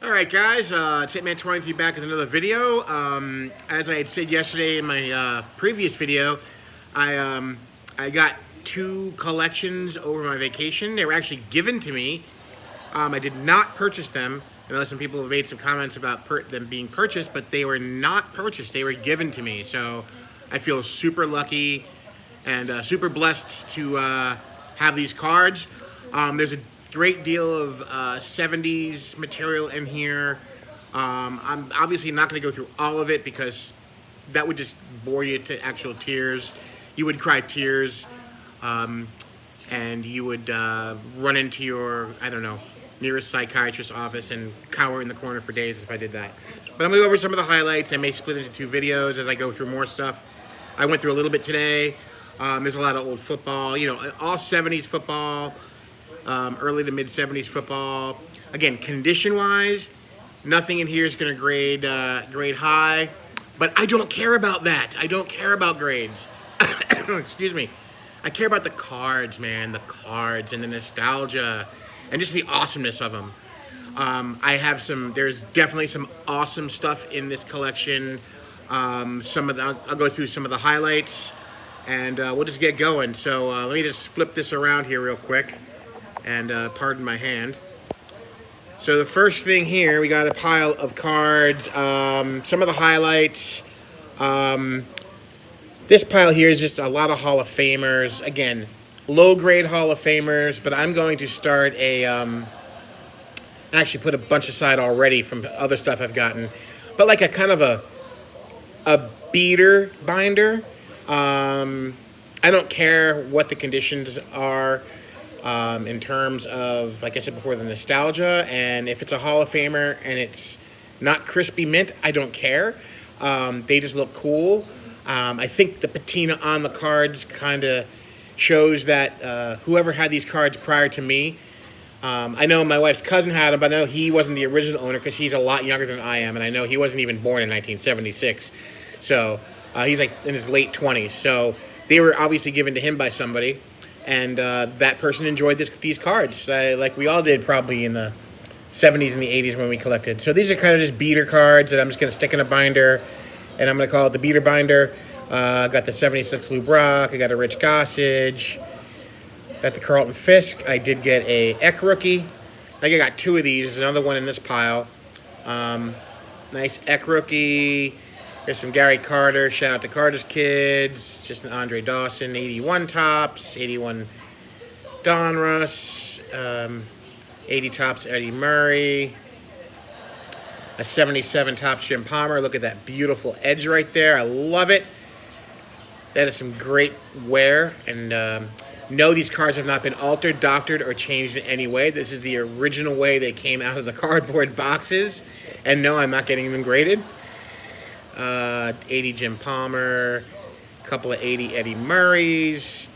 All right, guys, it's Hitman23 back with another video. As I had said yesterday in my previous video, I got two collections over my vacation. They were actually given to me. I did not purchase them. I know some people have made some comments about them being purchased, but they were not purchased. They were given to me. So I feel super lucky and super blessed to have these cards. There's a great deal of 70s material in here. I'm obviously not going to go through all of it because that would just bore you to actual tears. You would cry tears, and you would run into your, I don't know, nearest psychiatrist's office and cower in the corner for days if I did that. But I'm going to go over some of the highlights. I may split into two videos as I go through more stuff. I went through a little bit today. There's a lot of old football, you know, all 70s football, early to mid 70s football. Again, condition-wise, nothing in here is going to grade high, but I don't care about that. I don't care about grades. Excuse me. I care about the cards, man, the cards and the nostalgia and just the awesomeness of them. There's definitely some awesome stuff in this collection. I'll go through some of the highlights, and we'll just get going. So let me just flip this around here real quick, and pardon my hand. So the first thing here, we got a pile of cards, some of the highlights. This pile here is just a lot of Hall of Famers. Again, low-grade Hall of Famers, but I'm going to start I actually put a bunch aside already from other stuff I've gotten, but like a kind of a beater binder. I don't care what the conditions are in terms of, like I said before, the nostalgia. And if it's a Hall of Famer and it's not crispy mint, I don't care. They just look cool. I think the patina on the cards kind of shows that whoever had these cards prior to me, I know my wife's cousin had them, but I know he wasn't the original owner because he's a lot younger than I am, and I know he wasn't even born in 1976. So he's like in his late 20s. So they were obviously given to him by somebody, and that person enjoyed these cards, like we all did probably in the 70s and the 80s when we collected. So these are kind of just beater cards that I'm just going to stick in a binder, and I'm going to call it the beater binder. I got the 76 Lou Brock. I got a Rich Gossage. Got the Carlton Fisk. I did get a Eck rookie. I think I got two of these. There's another one in this pile. Nice Eck rookie. There's some Gary Carter. Shout out to Carter's Kids. Just an Andre Dawson. 81 tops. 81 Donruss. 80 tops Eddie Murray. A 77 tops Jim Palmer. Look at that beautiful edge right there. I love it. That is some great wear. And no, these cards have not been altered, doctored, or changed in any way. This is the original way they came out of the cardboard boxes. And no, I'm not getting them graded. 80 Jim Palmer, a couple of 80 Eddie Murrays,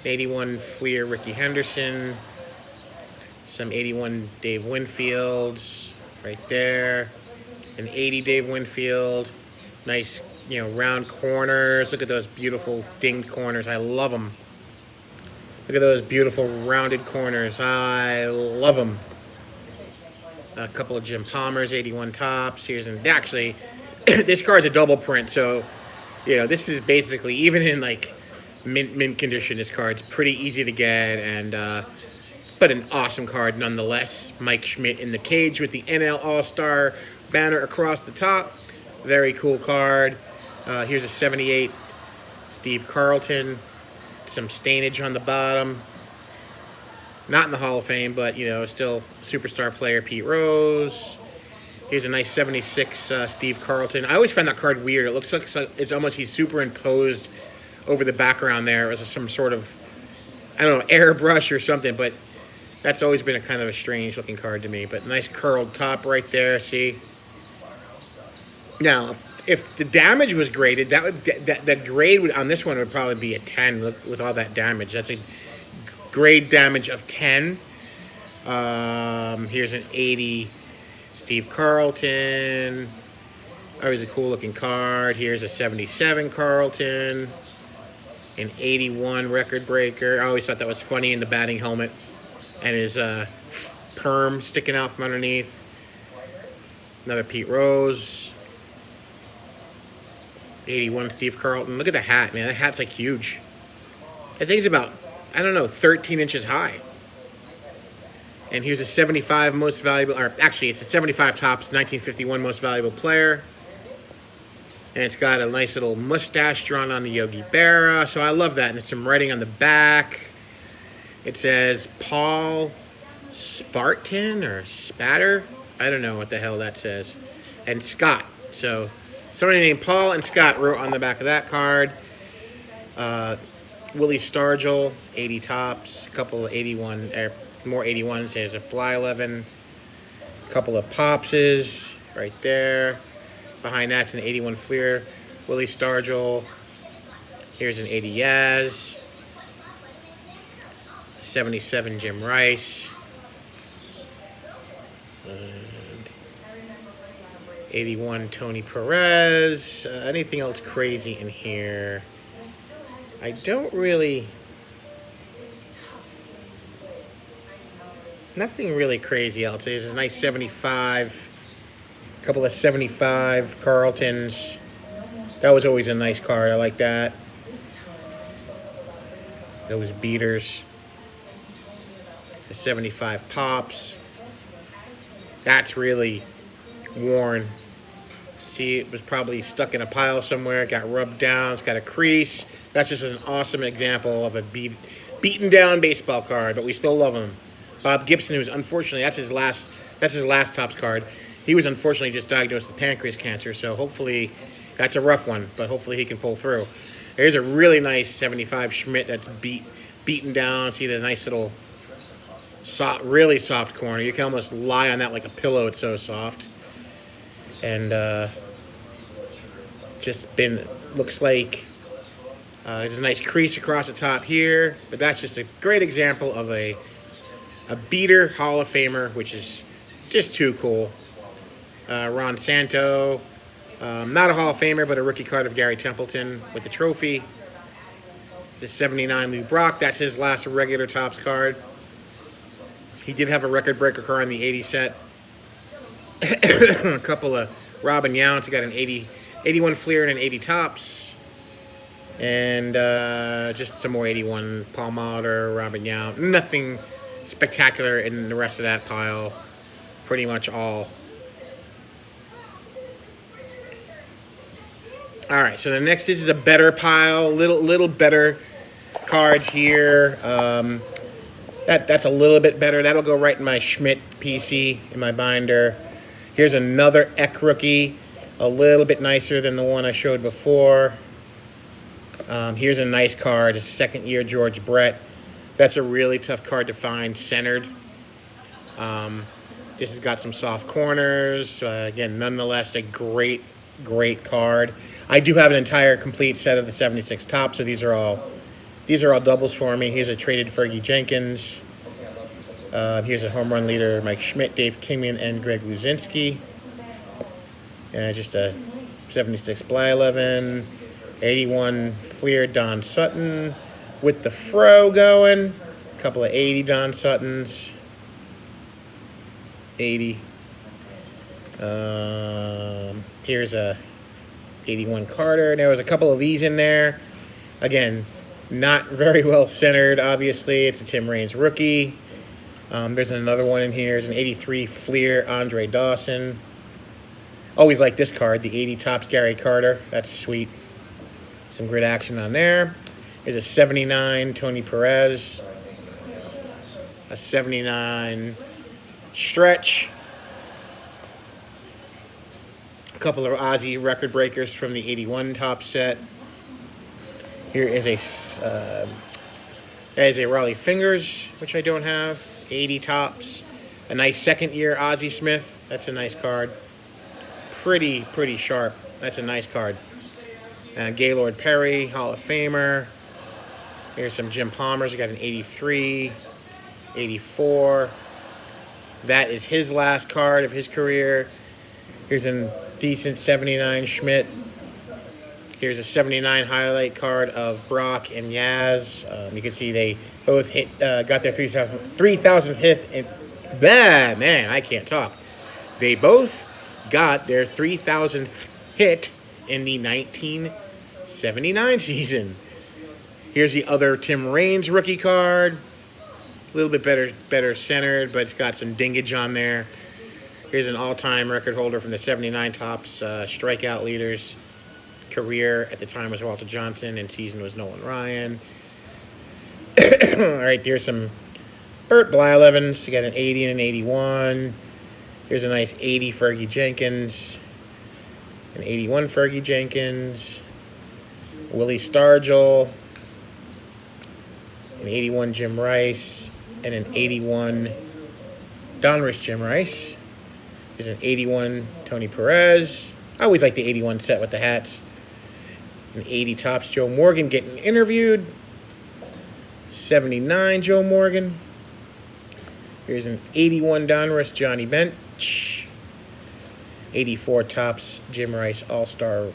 81 Fleer Ricky Henderson, some 81 Dave Winfields right there, an 80 Dave Winfield. Nice, you know, round corners. Look at those beautiful dinged corners. I love them. Look at those beautiful rounded corners. I love them. A couple of Jim Palmers, 81 tops. Actually, this card's a double print, so, you know, this is basically, even in, like, mint condition, this card's pretty easy to get, and, but an awesome card nonetheless. Mike Schmidt in the cage with the NL All-Star banner across the top. Very cool card. Here's a 78 Steve Carlton. Some stainage on the bottom. Not in the Hall of Fame, but, you know, still superstar player Pete Rose. Here's a nice 76 Steve Carlton. I always find that card weird. It looks like it's almost he's superimposed over the background there as some sort of, I don't know, airbrush or something, but that's always been a kind of a strange looking card to me. But nice curled top right there, see? Now, if the damage was graded, that grade on this one would probably be a 10 with all that damage. That's a grade damage of 10. Here's an 80 Steve Carlton. Always a cool looking card. Here's a 77 Carlton. An 81 record breaker. I always thought that was funny in the batting helmet. And his perm sticking out from underneath. Another Pete Rose. 81 Steve Carlton. Look at the hat, man. That hat's like huge. That thing's about, I don't know, 13 inches high. And here's a 75 most valuable, or actually it's a 75 tops, 1951 most valuable player. And it's got a nice little mustache drawn on the Yogi Berra. So I love that. And there's some writing on the back. It says Paul Spartan or Spatter. I don't know what the hell that says. And Scott. So somebody named Paul and Scott wrote on the back of that card. Willie Stargell, 80 tops. A couple of 81, more 81s. There's a Fly 11. A couple of Popses right there. Behind that's an 81 Fleer, Willie Stargell. Here's an 80 Yaz. 77 Jim Rice. And 81 Tony Perez. Anything else crazy in here? I don't really... Nothing really crazy else. There's a nice 75... Couple of 75 Carltons. That was always a nice card. I like that. Those beaters. The 75 Pops. That's really worn. See, it was probably stuck in a pile somewhere. It got rubbed down. It's got a crease. That's just an awesome example of a beaten down baseball card, but we still love him. Bob Gibson, who's unfortunately, that's his last Topps card. He was unfortunately just diagnosed with pancreas cancer, so hopefully that's a rough one, but hopefully he can pull through. There's a really nice 75 Schmidt that's beaten down. See the nice little really soft corner. You can almost lie on that like a pillow. It's so soft. And looks like there's a nice crease across the top here, but that's just a great example of a beater Hall of Famer, which is just too cool. Ron Santo, not a Hall of Famer, but a rookie card of Gary Templeton with the trophy. It's a 79 Lou Brock. That's his last regular Topps card. He did have a record breaker card in the 80 set. A couple of Robin Younts. He got an 81 Fleer and an 80 Topps. And just some more 81 Paul Molitor, Robin Yount. Nothing spectacular in the rest of that pile. Pretty much all. All right, so the next is a better pile, little better cards here. That's a little bit better. That'll go right in my Schmidt PC in my binder. Here's another Eck rookie, a little bit nicer than the one I showed before. Here's a nice card, a second-year George Brett. That's a really tough card to find centered. This has got some soft corners. Again, nonetheless, a great card. I do have an entire complete set of the 76 Topps, so these are all doubles for me. Here's a traded Fergie Jenkins. Here's a home run leader, Mike Schmidt, Dave Kingman, and Greg Luzinski. Just a 76 Bly11, 81 Fleer Don Sutton with the fro going. A couple of 80 Don Suttons. 80. Here's a 81 Carter. There was a couple of these in there. Again, not very well centered, obviously. It's a Tim Raines rookie. There's another one in here. There's an 83 Fleer Andre Dawson. Always like this card, the 80 Topps Gary Carter. That's sweet. Some great action on there. There's a 79 Tony Perez. A 79 Stretch. A couple of Ozzy record breakers from the 81 Topps set. Here is a Raleigh Fingers, which I don't have. 80 Topps. A nice second-year Ozzie Smith. That's a nice card. Pretty sharp. That's a nice card. Gaylord Perry, Hall of Famer. Here's some Jim Palmers. I got an 83, 84. That is his last card of his career. Here's a decent 79 Schmidt. Here's a 79 highlight card of Brock and Yaz. You can see they both got their 3,000th hit. Man, I can't talk. They both got their 3,000th hit in the 1979 season. Here's the other Tim Raines rookie card. A little bit better centered, but it's got some dingage on there. Here's an all-time record holder from the 79 Topps strikeout leaders. Career at the time was Walter Johnson, and season was Nolan Ryan. All right, there's some Burt Blyleven's. You got an 80 and an 81. Here's a nice 80 Fergie Jenkins. An 81 Fergie Jenkins. Willie Stargell. An 81 Jim Rice. And an 81 Donruss Jim Rice. There's an 81 Tony Perez. I always like the 81 set with the hats. An 80 Topps Joe Morgan getting interviewed. 79 Joe Morgan. Here's an 81 Donruss Johnny Bench. 84 Topps Jim Rice All-Star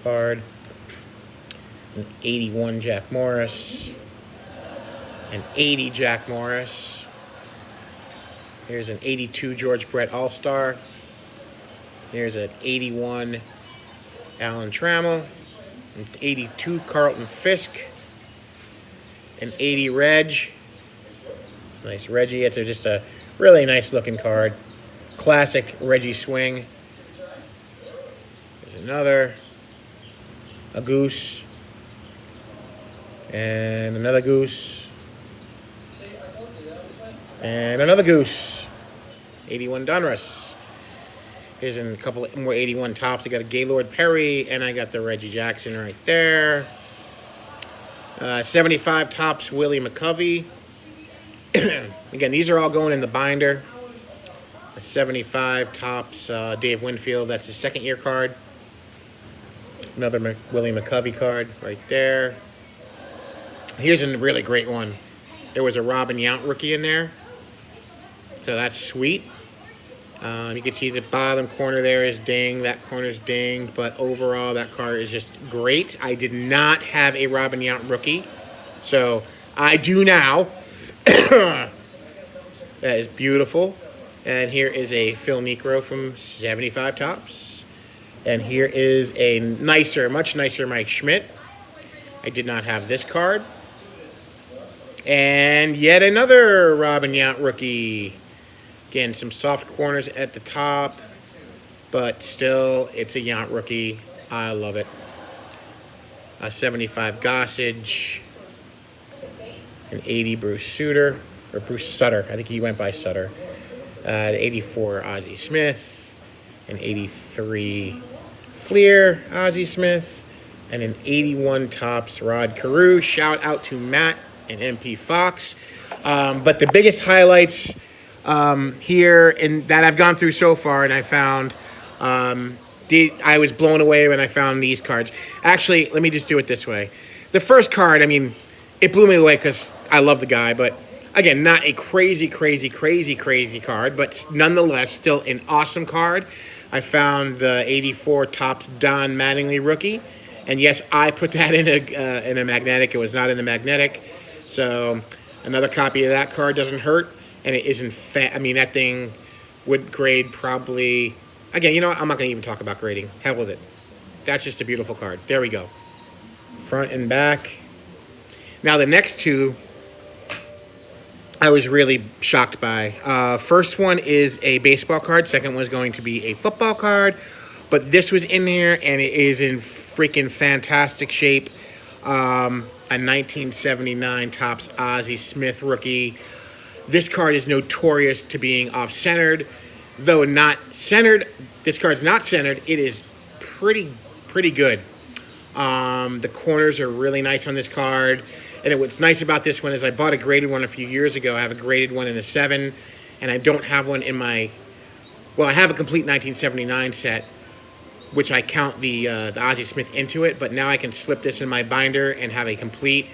card. An 81 Jack Morris. An 80 Jack Morris. Here's an 82 George Brett All-Star. Here's an 81 Alan Trammell. An 82 Carlton Fisk. An 80 Reg. It's a nice Reggie. It's just a really nice looking card. Classic Reggie swing. There's another. A goose. And another goose. And another goose. 81 Donruss. Here's a couple more 81 Topps. I got a Gaylord Perry, and I got the Reggie Jackson right there. 75 Topps Willie McCovey. Again, these are all going in the binder. A 75 Topps Dave Winfield. That's his second year card. Another Willie McCovey card right there. Here's a really great one. There was a Robin Yount rookie in there. So that's sweet. You can see the bottom corner there is dinged. That corner's dinged. But overall, that card is just great. I did not have a Robin Yount rookie. So I do now. That is beautiful. And here is a Phil Niekro from 75 Topps. And here is a nicer, much nicer Mike Schmidt. I did not have this card. And yet another Robin Yount rookie. Again, some soft corners at the top, but still, it's a Yount rookie. I love it. A 75 Gossage. An 80 Bruce Sutter. Or Bruce Sutter. I think he went by Sutter. An 84 Ozzie Smith. An 83 Fleer Ozzie Smith. And an 81 Topps Rod Carew. Shout out to Matt and MP Fox. But the biggest highlights here that I've gone through so far, and I found I was blown away when I found these cards. Actually, let me just do it this way. The first card, I mean, it blew me away because I love the guy, but again, not a crazy card, but nonetheless, still an awesome card. I found the 84 Topps Don Mattingly rookie, and yes, I put that in a magnetic. It was not in the magnetic, so another copy of that card doesn't hurt. And it isn't I mean, that thing would grade probably... Again, you know what? I'm not going to even talk about grading. Hell with it. That's just a beautiful card. There we go. Front and back. Now, the next two, I was really shocked by. First one is a baseball card. Second one is going to be a football card. But this was in there, and it is in freaking fantastic shape. A 1979 Topps Ozzie Smith rookie. This card is notorious to being off-centered. Though not centered, this card's not centered. It is pretty good. The corners are really nice on this card. And what's nice about this one is I bought a graded one a few years ago. I have a graded one in a 7, and I don't have one in my... Well, I have a complete 1979 set, which I count the Ozzie Smith into it, but now I can slip this in my binder and have a complete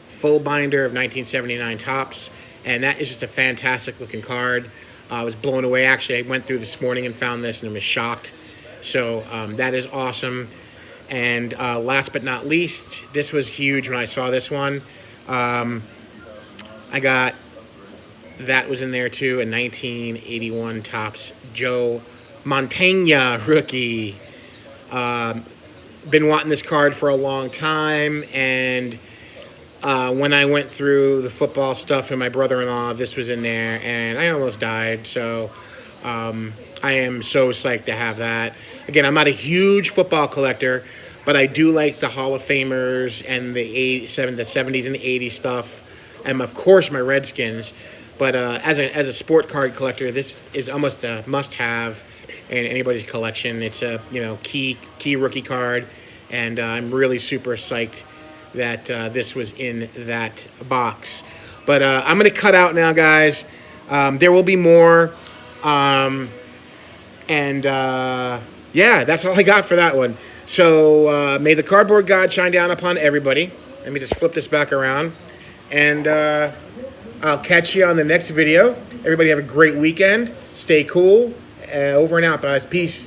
full binder of 1979 Topps. And that is just a fantastic looking card. I was blown away. Actually, I went through this morning and found this and I was shocked. So that is awesome. And last but not least, this was huge when I saw this one. I got That was in there too. A 1981 Topps Joe Montana rookie. Been wanting this card for a long time, and when I went through the football stuff with my brother-in-law, this was in there, and I almost died. So I am so psyched to have that. Again, I'm not a huge football collector, but I do like the Hall of Famers and the 70s and the 80s stuff, and of course my Redskins. But as a sport card collector, this is almost a must-have in anybody's collection. It's a key rookie card, and I'm really super psyched that this was in that box. But I'm going to cut out now, guys. There will be more. Yeah, that's all I got for that one. So may the cardboard god shine down upon everybody. Let me just flip this back around. And I'll catch you on the next video. Everybody have a great weekend. Stay cool. Over and out, guys. Peace.